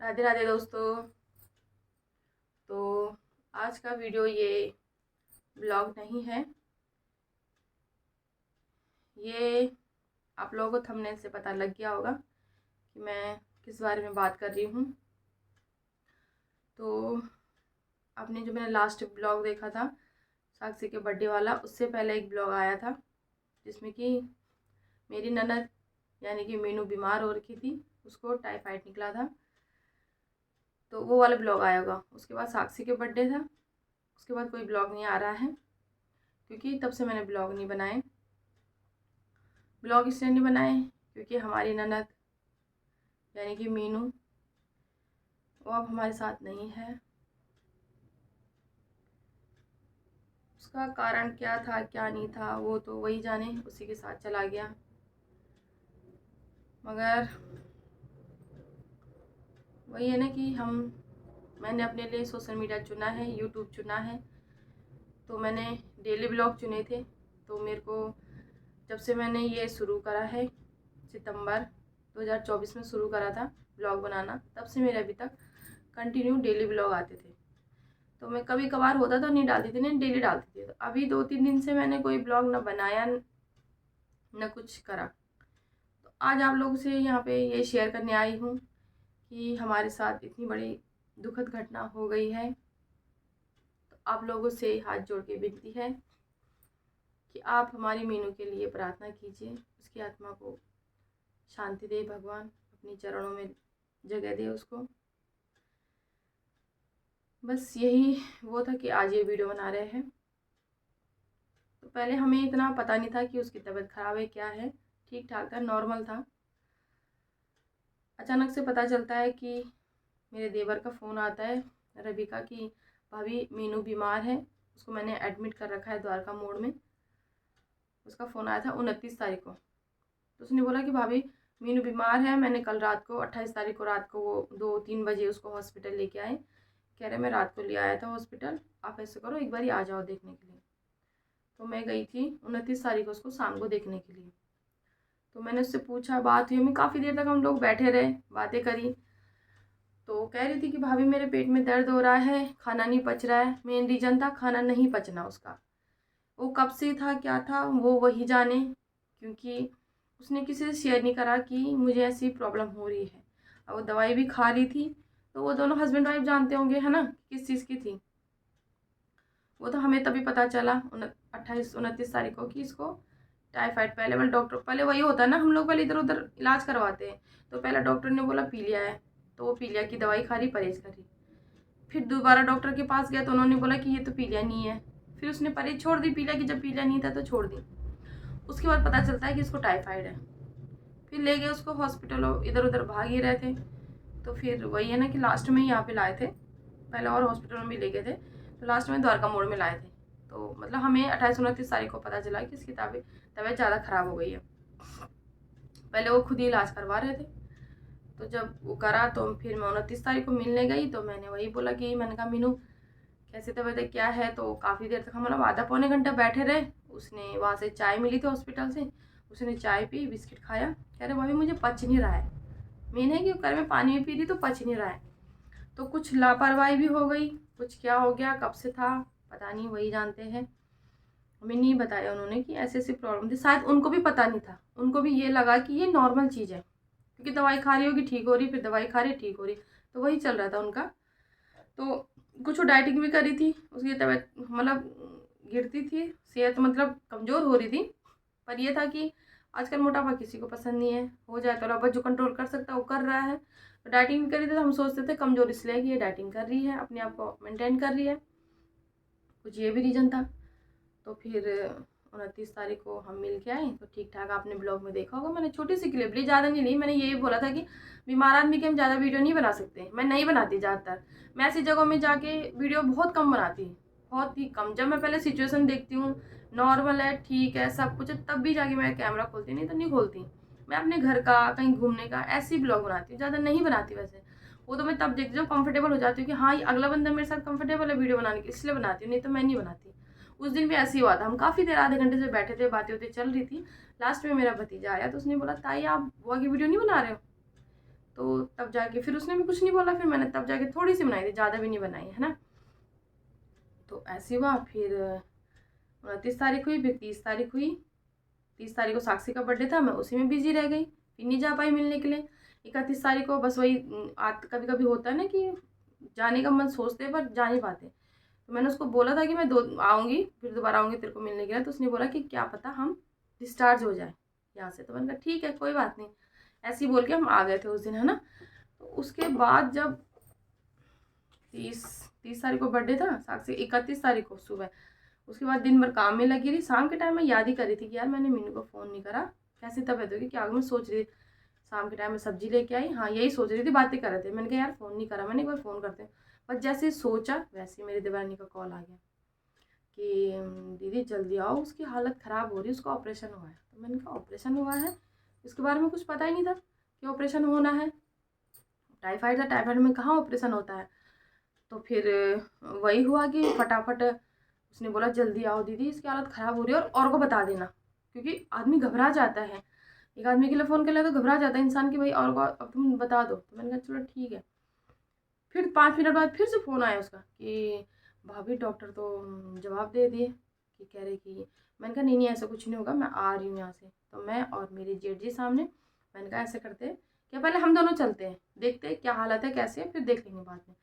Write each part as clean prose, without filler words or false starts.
राधे राधे दोस्तों। तो आज का वीडियो ये ब्लॉग नहीं है, ये आप लोगों को थंबनेल से पता लग गया होगा कि मैं किस बारे में बात कर रही हूँ। तो आपने जो मैंने लास्ट ब्लॉग देखा था साक्षी के बर्थडे वाला, उससे पहले एक ब्लॉग आया था जिसमें कि मेरी ननद यानी कि मीनू बीमार हो रखी थी, उसको टाइफाइड निकला था। तो वो वाला ब्लॉग आया होगा। उसके बाद साक्षी के बर्थडे था, उसके बाद कोई ब्लॉग नहीं आ रहा है क्योंकि तब से मैंने ब्लॉग नहीं बनाए। ब्लॉग इसलिए नहीं बनाए क्योंकि हमारी ननद यानी कि मीनू वो अब हमारे साथ नहीं है। उसका कारण क्या था क्या नहीं था वो तो वही जाने, उसी के साथ चला गया। मगर वही है ना कि मैंने अपने लिए सोशल मीडिया चुना है, यूट्यूब चुना है। तो मैंने डेली ब्लॉग चुने थे। तो मेरे को जब से मैंने ये शुरू करा है, सितंबर 2024 में शुरू करा था ब्लॉग बनाना, तब से मेरे अभी तक कंटिन्यू डेली ब्लॉग आते थे। तो मैं कभी कभार होता तो नहीं डालती थी, नहीं डेली डालती थी। तो अभी 2-3 दिन से मैंने कोई ब्लॉग न बनाया न कुछ करा। तो आज आप लोगों से यहाँ पे ये शेयर करने आई हूँ कि हमारे साथ इतनी बड़ी दुखद घटना हो गई है। तो आप लोगों से हाथ जोड़ के विनती है कि आप हमारी मीनू के लिए प्रार्थना कीजिए, उसकी आत्मा को शांति दे भगवान, अपनी चरणों में जगह दे उसको। बस यही वो था कि आज ये वीडियो बना रहे हैं। तो पहले हमें इतना पता नहीं था कि उसकी तबीयत ख़राब है, क्या है। ठीक ठाक था, नॉर्मल था। अचानक से पता चलता है कि मेरे देवर का फ़ोन आता है रवि का कि भाभी मीनू बीमार है, उसको मैंने एडमिट कर रखा है द्वारका मोड़ में। उसका फ़ोन आया था 29 तारीख को। तो उसने बोला कि भाभी मीनू बीमार है, मैंने कल रात को 28 तारीख को रात को वो 2-3 बजे उसको हॉस्पिटल लेके आए। कह रहे मैं रात को ले आया था हॉस्पिटल, आप ऐसे करो एक बार आ जाओ देखने के लिए। तो मैं गई थी 29 तारीख को उसको शाम को देखने के लिए। तो मैंने उससे पूछा, बात हुई, हमें काफ़ी देर तक हम लोग बैठे रहे, बातें करी। तो कह रही थी कि भाभी मेरे पेट में दर्द हो रहा है, खाना नहीं पच रहा है। मेन रीज़न था खाना नहीं पचना उसका। वो कब से था क्या था वो वही जाने, क्योंकि उसने किसी से शेयर नहीं करा कि मुझे ऐसी प्रॉब्लम हो रही है। और वो दवाई भी खा रही थी। तो वो दोनों हस्बैंड वाइफ जानते होंगे है ना किस चीज़ की थी। वो तो हमें तभी पता चला 28-29 तारीख को कि इसको टाइफाइड। पहले वाले डॉक्टर, पहले वही होता है ना, हम लोग पहले इधर उधर इलाज करवाते हैं। तो पहला डॉक्टर ने बोला पीलिया है, तो वो पीलिया की दवाई खा रही, परहेज कर रही। फिर दोबारा डॉक्टर के पास गया तो उन्होंने बोला कि ये तो पीलिया नहीं है। फिर उसने परहेज छोड़ दी पीलिया की, जब पीलिया नहीं था तो छोड़ दी। उसके बाद पता चलता है कि इसको टाइफाइड है। फिर ले गए उसको हॉस्पिटल, इधर उधर भाग ही रहे थे। तो फिर वही है ना कि लास्ट में यहाँ पे लाए थे, पहले और हॉस्पिटल में भी ले गए थे, तो लास्ट में द्वारका मोड़ में लाए थे। तो मतलब हमें 28-29 तारीख को पता चला कि इसकी तबीयत ज़्यादा ख़राब हो गई है। पहले वो खुद ही इलाज करवा रहे थे। तो जब वो करा तो फिर मैं 29 तारीख को मिलने गई। तो मैंने वही बोला कि मैंने कहा मीनू कैसे तबीयत है क्या है। तो काफ़ी देर तक हम मतलब आधा पौने घंटा बैठे रहे। उसने वहाँ से चाय मिली थी हॉस्पिटल से, उसने चाय पी, बिस्किट खाया। कह रहे भाभी मुझे पच नहीं रहा है। मेन है कि घर में पानी भी पी रही तो पच नहीं रहा है। तो कुछ लापरवाही भी हो गई, कुछ क्या हो गया, कब से था पता नहीं, वही जानते हैं। हमें नहीं बताया उन्होंने कि ऐसी ऐसी प्रॉब्लम थी। शायद उनको भी पता नहीं था, उनको भी ये लगा कि ये नॉर्मल चीज़ है क्योंकि दवाई खा रही होगी ठीक हो रही, फिर दवाई खा रही ठीक हो रही। तो वही चल रहा था उनका। तो कुछ डाइटिंग भी करी थी, उसकी तबीयत मतलब गिरती थी, सेहत मतलब कमज़ोर हो रही थी। पर यह था कि आजकल मोटापा किसी को पसंद नहीं है, हो जाए तो रब्बत जो कंट्रोल कर सकता है वो कर रहा है। तो डाइटिंग भी करी थी तो हम सोचते थे कमज़ोर इसलिए कि ये डाइटिंग कर रही है, अपने आप को मेंटेन कर रही है, कुछ ये भी रीज़न था। तो फिर 29 तारीख को हम मिल के आए। तो ठीक ठाक आपने ब्लॉग में देखा होगा, मैंने छोटी सी क्लिप ली, ज़्यादा नहीं ली। मैंने यही बोला था कि बीमार आदमी के हम ज़्यादा वीडियो नहीं बना सकते, मैं नहीं बनाती ज़्यादातर। मैं ऐसी जगहों में जाके वीडियो बहुत कम बनाती, बहुत ही कम। जब मैं पहले सिचुएशन देखती हूँ नॉर्मल है, ठीक है, सब कुछ है, तब भी जाके मैं कैमरा खोलती, नहीं तो नहीं खोलती। मैं अपने घर का, कहीं घूमने का, ऐसी ब्लॉग बनाती हूँ, ज़्यादा नहीं बनाती वैसे। वो तो मैं तब देखती हूँ, कंफर्टेबल हो जाती हूँ कि हाँ ये अगला बंदा मेरे साथ कंफर्टेबल है वीडियो बनाने की, इसलिए बनाती हूँ, नहीं तो मैं नहीं बनाती। उस दिन भी ऐसे ही हुआ था, हम काफ़ी देर आधे घंटे से बैठे थे, बातें चल रही थी। लास्ट में मेरा भतीजा आया तो उसने बोला ताई आप बुआ की वीडियो नहीं बना रहे हो। तो तब जाके फिर उसने भी कुछ नहीं बोला, फिर मैंने तब जाके थोड़ी सी बनाई थी, ज़्यादा भी नहीं बनाई है ना। तो ऐसे हुआ, फिर 29 तारीख हुई, फिर 30 तारीख हुई। 30 तारीख को साक्षी का बर्थडे था, मैं उसी में बिजी रह गई, फिर नहीं जा पाई मिलने के लिए। 31 तारीख को बस वही कभी कभी होता है ना कि जाने का मन सोचते हैं पर जा नहीं पाते। तो मैंने उसको बोला था कि मैं 2 आऊँगी, फिर दोबारा आऊँगी तेरे को मिलने के लिए। तो उसने बोला कि क्या पता हम डिस्चार्ज हो जाए यहाँ से। तो मैंने कहा ठीक है कोई बात नहीं, ऐसे ही बोल के हम आ गए थे उस दिन, है ना। तो उसके बाद जब 30 तारीख को बर्थडे था साक्षी, 31 तारीख को सुबह, उसके बाद दिन भर काम में लगी रही। शाम के टाइम में याद ही कर रही थी कि यार मैंने मीनू को फ़ोन नहीं करा, कैसी तबीयत होगी क्या होगी। मैं सोच रही थी, शाम के टाइम में सब्जी लेके आई, हाँ यही सोच रही थी, बातें कर रहे थे। मैंने कहा यार फ़ोन नहीं करा, मैंने एक बार फ़ोन करते हैं। बस जैसे सोचा वैसे ही मेरी देवरानी का कॉल आ गया कि दीदी जल्दी आओ, उसकी हालत ख़राब हो रही है, उसका ऑपरेशन हुआ है। तो मैंने कहा ऑपरेशन हुआ है, इसके बारे में कुछ पता ही नहीं था कि ऑपरेशन होना है। टाइफाइड था, टाइफाइड में कहाँ ऑपरेशन होता है। तो फिर वही हुआ कि फटाफट उसने बोला जल्दी आओ दीदी, इसकी हालत ख़राब हो रही है और को बता देना, क्योंकि आदमी घबरा जाता है। एक आदमी के लिए फ़ोन कर लिया तो घबरा जाता है इंसान कि भाई और को अब तुम बता दो। तो मैंने कहा चलो ठीक है। फिर 5 मिनट बाद फिर से फ़ोन आया उसका कि भाभी डॉक्टर तो जवाब दे दिए कि कह रहे कि, मैंने कहा नहीं नहीं ऐसा कुछ नहीं होगा, मैं आ रही हूँ यहाँ से। तो मैं और मेरी जेठ जी सामने, मैंने कहा ऐसे करते हैं क्या, पहले हम दोनों चलते हैं, देखते हैं क्या हालत है कैसे है, फिर देख लेंगे बाद में।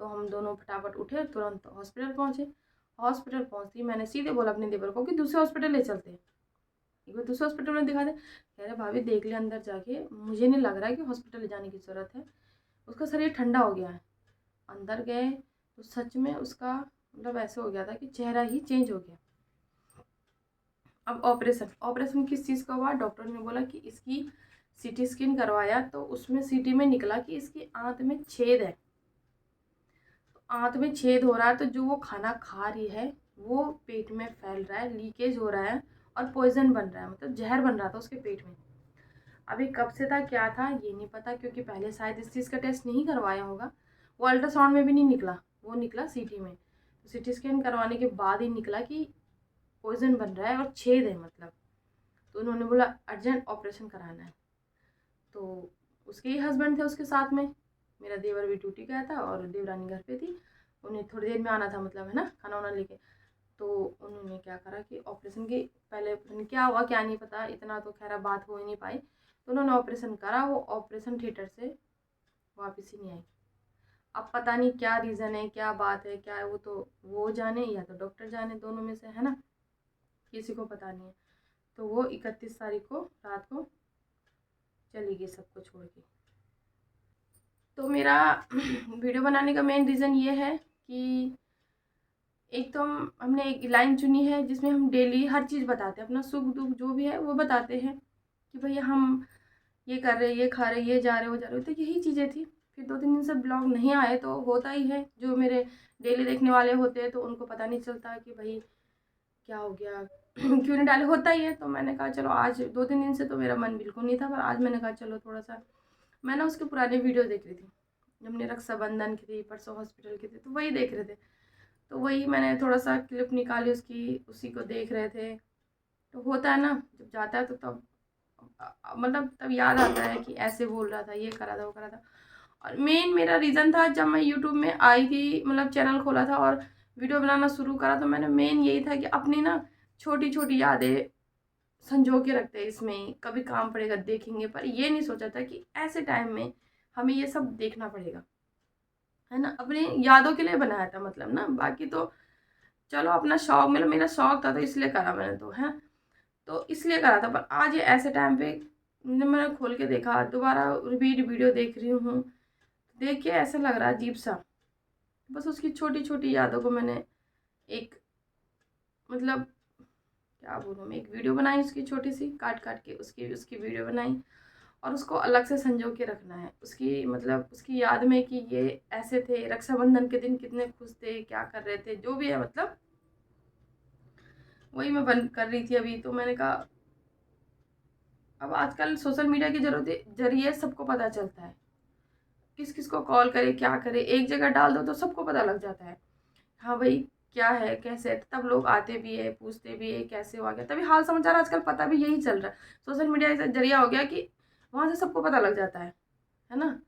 तो हम दोनों फटाफट उठे, तुरंत हॉस्पिटल पहुँचे। हॉस्पिटल पहुँचती मैंने सीधे बोला अपने देवर को कि दूसरे हॉस्पिटल ले चलते हैं, एक बार दूसरे हॉस्पिटल में दिखा दे। कह रहे भाभी देख ले अंदर जाके, मुझे नहीं लग रहा है कि हॉस्पिटल ले जाने की ज़रूरत है, उसका शरीर ठंडा हो गया है। अंदर गए तो सच में उसका मतलब ऐसे हो गया था कि चेहरा ही चेंज हो गया। अब ऑपरेशन किस चीज़ का हुआ, डॉक्टर ने बोला कि इसकी सीटी स्कैन करवाया तो उसमें सीटी में निकला कि इसकी आंत में छेद है। तो आंत में छेद हो रहा है तो जो वो खाना खा रही है वो पेट में फैल रहा है, लीकेज हो रहा है और पॉइजन बन रहा है, मतलब जहर बन रहा था उसके पेट में। अभी कब से था क्या था ये नहीं पता, क्योंकि पहले शायद इस चीज़ का टेस्ट नहीं करवाया होगा। वो अल्ट्रासाउंड में भी नहीं निकला, वो निकला सीटी में। तो सीटी स्कैन करवाने के बाद ही निकला कि पॉइजन बन रहा है और छेद है मतलब। तो उन्होंने बोला अर्जेंट ऑपरेशन कराना है। तो उसके ही हस्बैंड थे उसके साथ में, मेरा देवर भी ड्यूटी गया था और देवरानी घर पे थी, उन्हें थोड़ी देर में आना था मतलब, है ना, खाना वाना लेके। तो उन्होंने क्या करा कि ऑपरेशन के पहले पता नहीं क्या हुआ क्या नहीं पता, इतना तो खैर बात हो ही नहीं पाई। तो उन्होंने ऑपरेशन करा, वो ऑपरेशन थिएटर से वापस ही नहीं आई। अब पता नहीं क्या रीज़न है, क्या बात है, क्या है, वो तो वो जाने या तो डॉक्टर जाने, दोनों में से, है ना, किसी को पता नहीं है। तो वो 31 तारीख को रात को चली गई सबको छोड़ के। तो मेरा वीडियो बनाने का मेन रीज़न ये है कि एक तो हमने एक लाइन चुनी है जिसमें हम डेली हर चीज़ बताते हैं, अपना सुख दुख जो भी है वो बताते हैं कि भैया हम ये कर रहे, ये खा रहे, ये जा रहे, वो जा रहे। तो यही चीज़ें थी। फिर 2-3 दिन से ब्लॉग नहीं आए तो होता ही है, जो मेरे डेली देखने वाले होते हैं तो उनको पता नहीं चलता कि भाई क्या हो गया क्यों नहीं डाले, होता ही है। तो मैंने कहा चलो आज 2-3 दिन से तो मेरा मन बिल्कुल नहीं था, पर आज मैंने कहा चलो थोड़ा सा, मैं ना उसके पुराने वीडियो देख रही थी, जब हमने रक्षाबंधन की थी, परसों हॉस्पिटल की थी, तो वही देख रहे थे। तो वही मैंने थोड़ा सा क्लिप निकाली उसकी, उसी को देख रहे थे। तो होता है ना जब जाता है तो तब मतलब तब याद आता है कि ऐसे बोल रहा था, ये करा था, वो करा था। और मेन मेरा रीज़न था जब मैं यूट्यूब में आई थी, मतलब चैनल खोला था और वीडियो बनाना शुरू करा, तो मैंने मेन यही था कि अपनी ना छोटी छोटी यादें संजो के रखते हैं, इसमें कभी काम पड़ेगा देखेंगे। पर ये नहीं सोचा था कि ऐसे टाइम में हमें ये सब देखना पड़ेगा, है ना। अपने यादों के लिए बनाया था मतलब ना, बाकी तो चलो अपना शौक, मतलब मेरा शौक था तो इसलिए करा मैंने, तो है तो इसलिए करा था। पर आज ये ऐसे टाइम पे जब मैंने खोल के देखा, दोबारा रिपीट वीडियो देख रही हूँ, देख के ऐसा लग रहा अजीब सा। बस उसकी छोटी छोटी यादों को मैंने एक मतलब क्या बोलूँ, मैं एक वीडियो बनाई उसकी छोटी सी, काट काट के उसकी उसकी वीडियो बनाई और उसको अलग से संजो के रखना है उसकी, मतलब उसकी याद में कि ये ऐसे थे, रक्षाबंधन के दिन कितने खुश थे, क्या कर रहे थे, जो भी है मतलब वही मैं बंद कर रही थी अभी। तो मैंने कहा अब आजकल सोशल मीडिया के जरिए सबको पता चलता है, किस किस को कॉल करे, क्या करे, एक जगह डाल दो तो सबको पता लग जाता है, हाँ भाई क्या है कैसे है। तब लोग आते भी है, पूछते भी है कैसे हुआ, गया तभी हाल समाचार आजकल पता भी यही चल रहा है। सोशल मीडिया ऐसा जरिया हो गया कि वहाँ से सबको पता लग जाता है। है ना।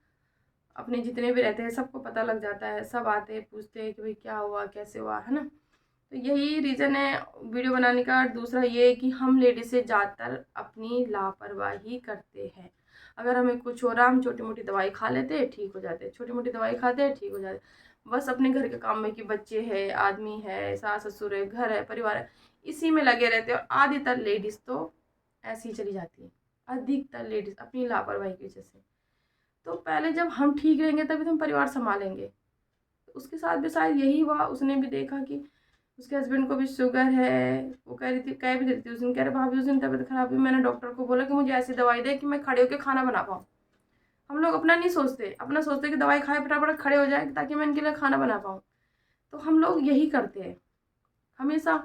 अपने जितने भी रहते हैं सबको पता लग जाता है, सब आते हैं पूछते हैं कि भाई क्या हुआ कैसे हुआ, है ना। तो यही रीज़न है वीडियो बनाने का। दूसरा ये है कि हम लेडीज़ से ज़्यादातर अपनी लापरवाही करते हैं। अगर हमें कुछ हो रहा, हम छोटी मोटी दवाई खा लेते हैं, ठीक हो जाते हैं, छोटी मोटी दवाई खाते हैं, ठीक हो जाते हैं। बस अपने घर के काम में कि बच्चे हैं, आदमी है, सास ससुर है, घर है, परिवार है, इसी में लगे रहते हैं। और आधिकतर लेडीज़ तो ऐसी ही चली जाती है, अधिकतर लेडीज़ अपनी लापरवाही की वजह से। तो पहले जब हम ठीक रहेंगे तभी तो हम परिवार संभालेंगे। उसके साथ भी शायद यही हुआ, उसने भी देखा कि उसके हस्बैंड को भी शुगर है। वो कह भी रही थी उस दिन, कह रहे भाभी उस दिन तबीयत खराब हुई, मैंने डॉक्टर को बोला कि मुझे ऐसी दवाई दे कि मैं खड़े होकर खाना बना पाऊँ। हम लोग अपना नहीं सोचते, अपना सोचते कि दवाई खाए फटाफट खड़े हो जाए ताकि मैं इनके लिए खाना बना पाऊँ। तो हम लोग यही करते हैं हमेशा।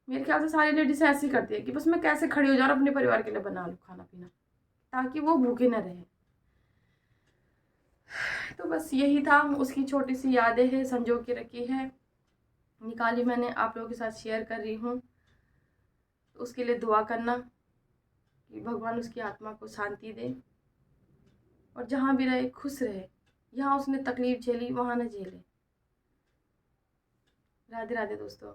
मेरे ख्याल से सारी लेडीज़ ऐसी करती है कि बस मैं कैसे खड़ी हो जाऊँ और अपने परिवार के लिए बना लूँ खाना पीना, ताकि वो भूखे न रहे। तो बस यही था, उसकी छोटी सी यादें हैं, संजो के रखी है, निकाली मैंने, आप लोगों के साथ शेयर कर रही हूँ। तो उसके लिए दुआ करना कि भगवान उसकी आत्मा को शांति दे और जहाँ भी रहे खुश रहे। यहाँ उसने तकलीफ झेली, वहाँ न झेले। राधे राधे दोस्तों।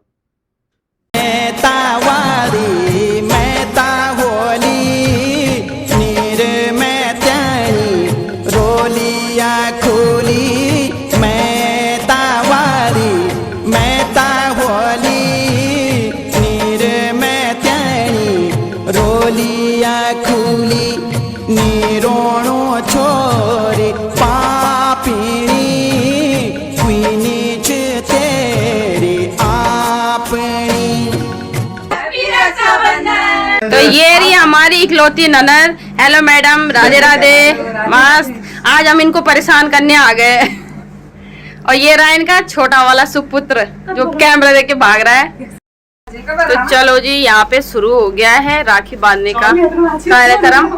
तो ये रही हमारी इकलौती ननद। Hello madam, Radhe Radhe. मस्त, आज हम इनको परेशान करने आ गए। और ये रहा इनका छोटा वाला सुपुत्र जो कैमरा देके भाग रहा है। तो चलो जी, यहाँ पे शुरू हो गया है राखी बांधने का कार्यक्रम।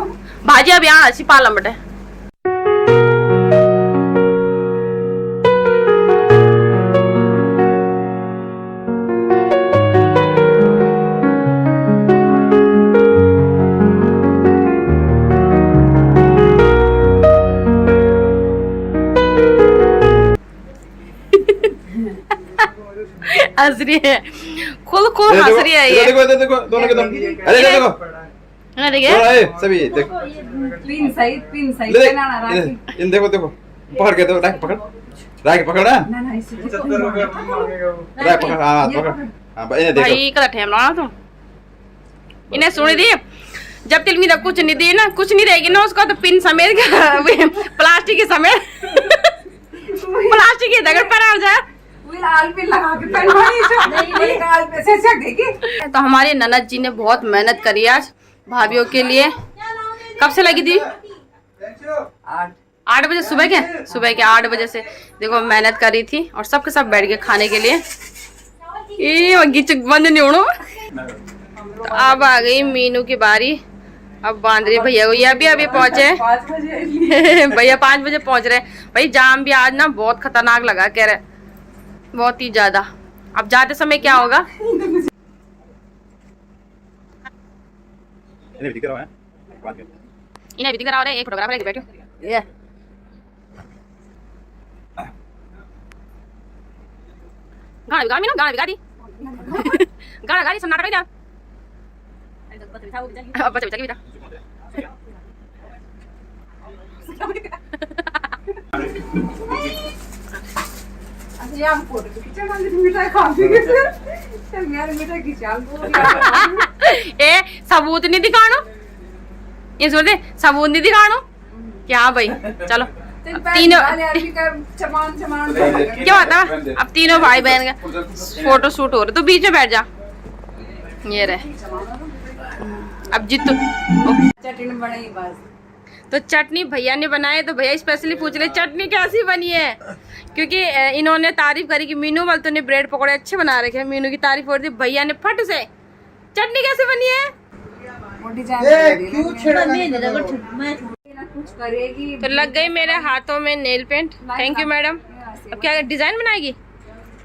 भाजी अब यहाँ अच्छी पालम बटे। हंस रही है, खुल हंस रही है ये। देखो दोनों के दोनों। अरे देखो ना देखिए सभी देख पिन सही ना राखी। इन देखो पकड़ के दो, राखी पकड़ ना इसे राखी पकड़। हां पकड़। हां इन्हें देखो भाई कदा ठेम ना तो इन्हें सुन दी। जब तिल में कुछ नहीं दी ना, कुछ नहीं रहेगी ना उसका, तो पिन समेत प्लास्टिक के समेत प्लास्टिक के दगड़ पर आ जाए। लाल पिन लगा के लाल पे से देखी। तो हमारे ननद जी ने बहुत मेहनत करी आज भाभीियों के लिए। कब से लगी थी? 8 बजे सुबह के 8 बजे से देखो मेहनत करी थी। और सबके सब बैठ गए खाने के लिए। बंद नहीं होना। तो अब आ गई मीनू की बारी। अब बांध रही भैया को। ये अभी पहुंचे भैया 5 बजे पहुंच रहे। भाई जाम भी आज ना बहुत खतरनाक लगा, कह रहे बहुत ही ज्यादा। अब जाते समय क्या होगा? इन्हें भी दिख रहा है, एक फोटोग्राफर लेके बैठो। ये गाना बिगा दी गाना सब नाटक जा। अब बच्चा की बेटा हम फोटो खींचा मिठाई खा मिठाई खींचा ए सबूत नहीं दिखानो, ये सुन दे सबूत नहीं दिखानो क्या भाई। चलो तीनों क्या होता है, अब तीनों भाई बहन का फोटो शूट हो रहा, तो बीच में बैठ जा। ये रहे अब जितू चटनी बनाई बस। तो चटनी भैया ने बनाए। तो भैया स्पेशली पूछ रहे चटनी कैसी बनी है, क्योंकि इन्होंने तारीफ करी कि मीनू वाल तो ने ब्रेड पकौड़े अच्छे बना रखे। मीनू की तारीफ हो रही थी, भैया ने फट से चटनी कैसे बनी है। तो लग गई मेरे हाथों में nail paint. Thank you madam. अब क्या डिजाइन बनाएगी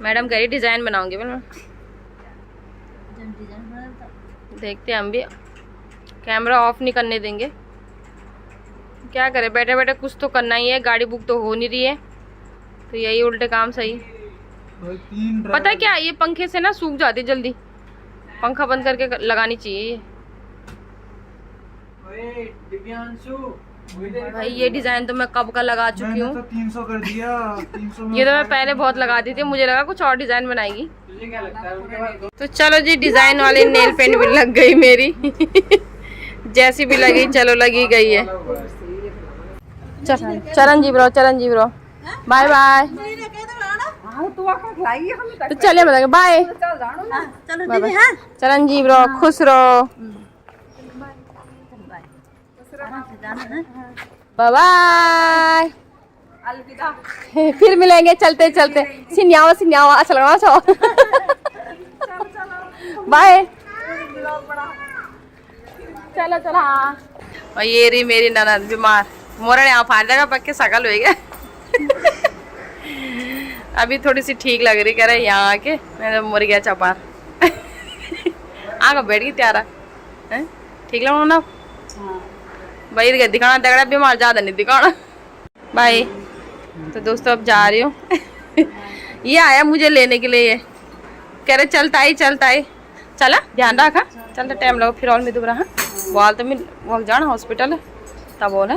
मैडम? कह रही डिजाइन बनाऊंगी। देखते हैं हम भी, कैमरा ऑफ नहीं करने देंगे क्या करे, बैठे बैठे कुछ तो करना ही है, गाड़ी बुक तो हो नहीं रही है, तो यही उल्टे काम सही। पता है क्या, ये पंखे से ना सूख जाती जल्दी, पंखा बंद करके लगानी चाहिए। भाई ये डिजाइन तो मैं कब का लगा चुकी हूँ, 300 कर दिया। 300 ये तो मैं पहले बहुत लगा दी थी, मुझे लगा कुछ और डिजाइन बनाएगी। तो चलो जी, डिजाइन वाली नेल पेंट भी लग गई मेरी। जैसी भी लगी, चलो लगी गई है। चरण जी ब्रो, बाय बाय। तो चलिए बताएंगे बाय। चरण जी ब्रो, खुश रहो, बाय बाय। फिर मिलेंगे चलते चलते। सिन्यावा अच्छा लगा छो। बाय। चलो हाँ। और ये रही मेरी ननद बीमार, मोरन यहाँ फाड़ जाएगा पक्के सकल हो गया। अभी थोड़ी सी ठीक लग रही, कह रहे यहाँ आके मैं तो मर गया चपार। आगे बैठ गई त्यारा, ठीक लगा ना भाई, दिखाना तगड़ा, बीमार ज्यादा नहीं दिखाना। बाय। तो दोस्तों अब जा रही हूँ। ये आया मुझे लेने के लिए, कह रहे चलता ही चला, ध्यान रखा, चलता टाइम लगो फिर और मैं दोबारा। हाँ वाल तो मैं जाना हॉस्पिटल है तब बोले।